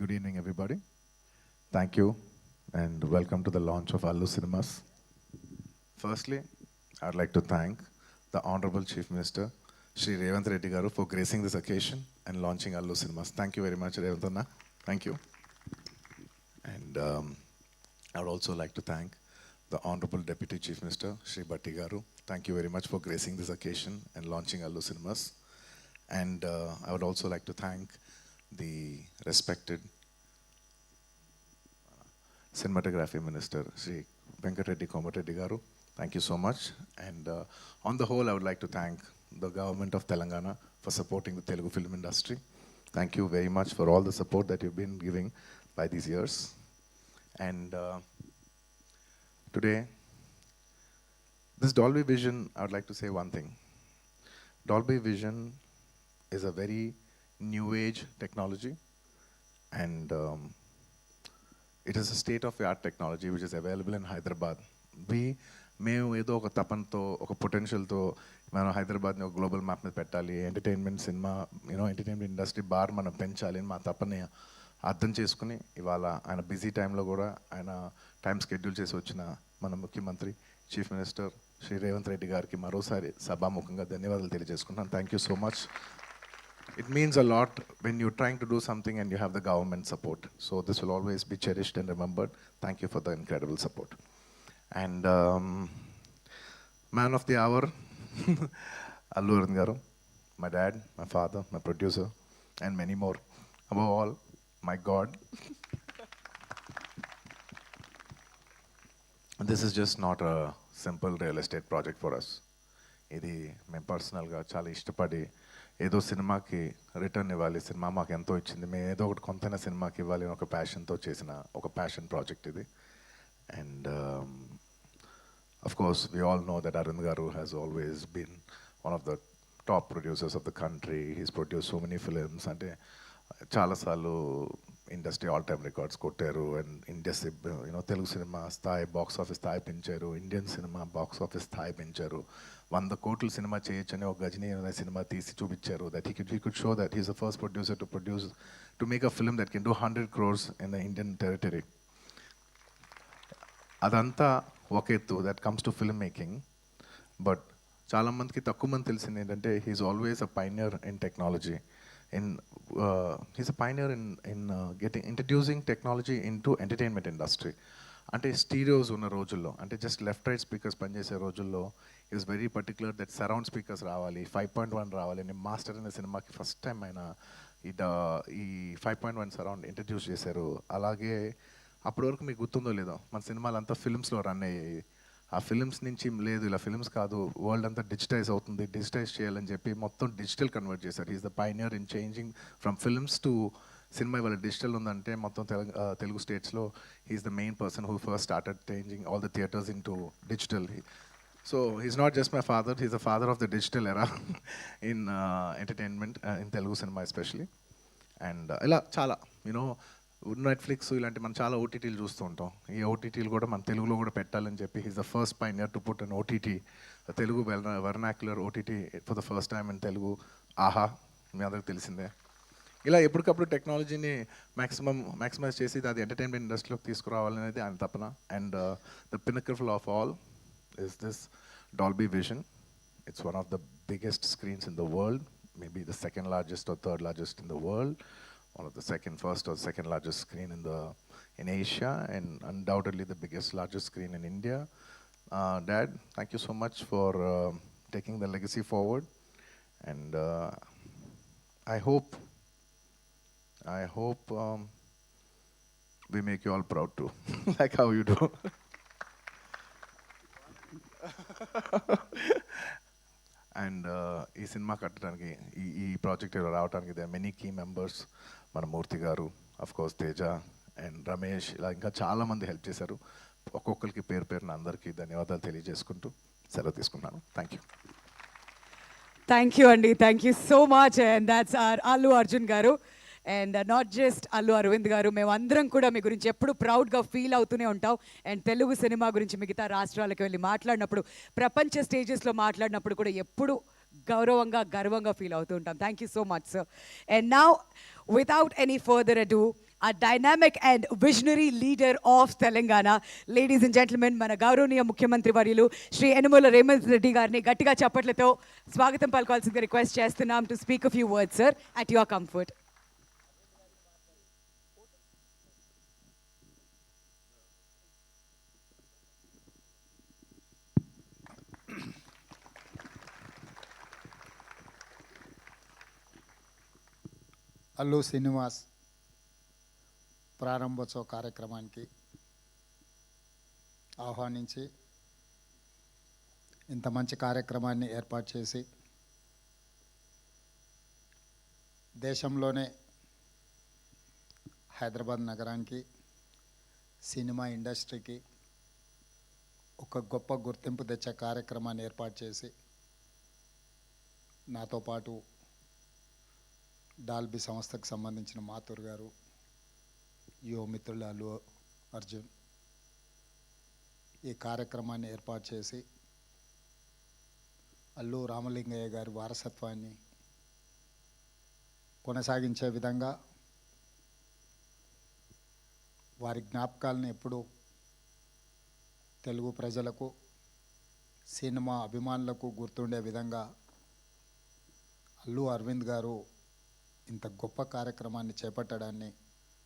Good evening, everybody. Thank you, and welcome to the launch of Allu Cinemas. Firstly, I'd like to thank the Honorable Chief Minister, Shri Revanth Reddy Garu, for gracing this occasion and launching Allu Cinemas. Thank you very much, Revanth Anna. Thank you. And I would also like to thank the Honorable Deputy Chief Minister, Shri Bhatti Garu. Thank you very much for gracing this occasion and launching Allu Cinemas. And I would also like to thank the respected Cinematography Minister, Sri Venkatreddy Komareddy Garu. Thank you so much. And on the whole, I would like to thank the government of Telangana for supporting the Telugu film industry. Thank you very much for all the support that you've been giving by these years. And today, this Dolby Vision, I would like to say one thing. Dolby Vision is a very new age technology, and it is a state-of-the-art technology which is available in Hyderabad. మేము ఏదో ఒక తపనతో ఒక పొటెన్షియల్తో మనం హైదరాబాద్ని ఒక global map మీద పెట్టాలి, entertainment cinema entertainment industry bar మనం పెంచాలి అని మా తపని అర్థం చేసుకుని ఇవాళ ఆయన బిజీ టైంలో కూడా ఆయన టైం షెడ్యూల్ చేసి వచ్చిన మన ముఖ్యమంత్రి చీఫ్ మినిస్టర్ శ్రీ రేవంత్ రెడ్డి గారికి మరోసారి సభాముఖంగా ధన్యవాదాలు తెలియజేసుకుంటున్నాను. Thank you so much. It means a lot when you're trying to do something and you have the government support. So this will always be cherished and remembered. Thank you for the incredible support. And man of the hour, Allu Arjun Garu, my dad, my father, my producer, and many more. Above all, my God. This is just not a simple real estate project for us. ఇది మేము పర్సనల్గా చాలా ఇష్టపడి ఏదో సినిమాకి return ఇవ్వాలి, cinema మాకు ఎంతో ఇచ్చింది, మేము ఏదో ఒకటి కొంతైనా సినిమాకి ఇవ్వాలి అని ఒక ప్యాషన్తో చేసిన ఒక ప్యాషన్ ప్రాజెక్ట్ ఇది. And of course we all know that Arun garu has always been one of the top producers of the country. He's produce so many films. అంటే చాలాసార్లు ఇండస్ట్రీ ఆల్ టైమ్ రికార్డ్స్ కొట్టారు. అండ్ ఇండస్ట్రీ తెలుగు సినిమా స్థాయి box office స్థాయి పెంచారు, Indian cinema box office స్థాయి పెంచారు. 100 కోట్ల సినిమా చేయొచ్చని ఒక గజనీ అనే సినిమా తీసి చూపించారు. That he could show that he's the first producer to make a film that can do 100 crores in the Indian territory. అదంతా ఒక ఎత్తు, that comes to film making. But చాలామందికి తక్కువ మంది తెలిసింది ఏంటంటే he's always a pioneer in technology. He's a pioneer in introducing technology into entertainment industry. అంటే స్టీరియోస్ ఉన్న రోజుల్లో, అంటే జస్ట్ లెఫ్ట్ రైట్ స్పీకర్స్ పనిచేసే రోజుల్లో is very particular that surround speakers రావాలి, 5.1 రావాలి అని మాస్టర్ అనే సినిమాకి ఫస్ట్ టైం ఆయన ఈ 5.1 సరౌండ్ ఇంట్రడ్యూస్ చేశారు. అలాగే అప్పటి వరకు మీకు గుర్తుందో లేదో మన సినిమాలంతా ఫిల్మ్స్లో రన్ అయ్యాయి. ఆ ఫిల్మ్స్ నుంచి లేదు ఇలా ఫిల్మ్స్ కాదు, వరల్డ్ అంతా డిజిటైజ్ అవుతుంది, డిజిటైజ్ చేయాలని చెప్పి మొత్తం డిజిటల్ కన్వర్ట్ చేశారు. Is the pioneer in changing from films to cinema. ఇవాళ డిజిటల్ ఉందంటే మొత్తం తెలుగు స్టేట్స్లో he's the main person who first started changing all the theatres in to digital. So he's not just my father, he's the father of the digital era in entertainment in Telugu cinema especially. And ఇలా చాలా Netflix ఇలాంటి మనం చాలా ఓటీటీలు చూస్తూ ఉంటాం. ఈ ఓటీటీలు కూడా మన తెలుగులో కూడా పెట్టాలని చెప్పి he's the first pioneer to put an OTT, Telugu vernacular OTT for the first time in Telugu. ఆహా, మీ అందరికి తెలిసిందే. ఇలా ఎప్పటికప్పుడు టెక్నాలజీని మ్యాక్సిమైజ్ చేసి అది ఎంటర్టైన్మెంట్ ఇండస్ట్రీలోకి తీసుకురావాలనేది ఆయన తపన. And the pinnacle of all is this Dolby Vision. It's one of the biggest screens in the world, maybe the second largest or third largest in the world. One of the first or second largest screen in Asia, and undoubtedly the largest screen in India. Dad, thank you so much for taking the legacy forward, and I hope we make you all proud too, like how you do. And ఈ cinema కట్టడానికి ఈ project రావడానికి they many key members. మన మూర్తి గారు, of course Teja and Ramesh, ఇలా ఇంకా చాలామంది help చేశారు. ఒక్కొక్కరికి పేరు పేరున అందరికీ ధన్యవాదాలు తెలియజేసుకుంటూ సెలవు తీసుకున్నాను. Thank you. థ్యాంక్ యూ అండి, thank you so much. And that's are Allu Arjun garu. And not just Allu Aravind garu, మేమందరం కూడా మీ గురించి ఎప్పుడు ప్రౌడ్గా ఫీల్ అవుతూనే ఉంటాం. అండ్ తెలుగు సినిమా గురించి మిగతా రాష్ట్రాలకు వెళ్ళి మాట్లాడినప్పుడు, ప్రపంచ స్టేజెస్లో మాట్లాడినప్పుడు కూడా ఎప్పుడు గర్వంగా ఫీల్ అవుతూ ఉంటాం. Thank you so much sir. And now without any further ado, a dynamic and visionary leader of Telangana. Ladies and gentlemen, మన గౌరవనీయ ముఖ్యమంత్రి వర్యులు శ్రీ యనమల రేవంత్ రెడ్డి గారిని గట్టిగా చప్పట్లతో స్వాగతం పలకాల్సిందిగా రిక్వెస్ట్ చేస్తున్నాం to speak a few words, sir, at your comfort. Allu Srinivas ప్రారంభోత్సవ కార్యక్రమానికి ఆహ్వానించి ఇంత మంచి కార్యక్రమాన్ని ఏర్పాటు చేసి దేశంలోనే హైదరాబాద్ నగరానికి సినిమా ఇండస్ట్రీకి ఒక గొప్ప గుర్తింపు తెచ్చే కార్యక్రమాన్ని ఏర్పాటు చేసి నాతో పాటు డాల్బీ సంస్థకు సంబంధించిన మాథూర్ గారు, యువ మిత్రులు అల్లు అర్జున్ ఈ కార్యక్రమాన్ని ఏర్పాటు చేసి అల్లు రామలింగయ్య గారి వారసత్వాన్ని కొనసాగించే విధంగా వారి జ్ఞాపకాలను ఎప్పుడూ తెలుగు ప్రజలకు, సినిమా అభిమానులకు గుర్తుండే విధంగా అల్లు అరవింద్ గారు ఇంత గొప్ప కార్యక్రమాన్ని చేపట్టడాన్ని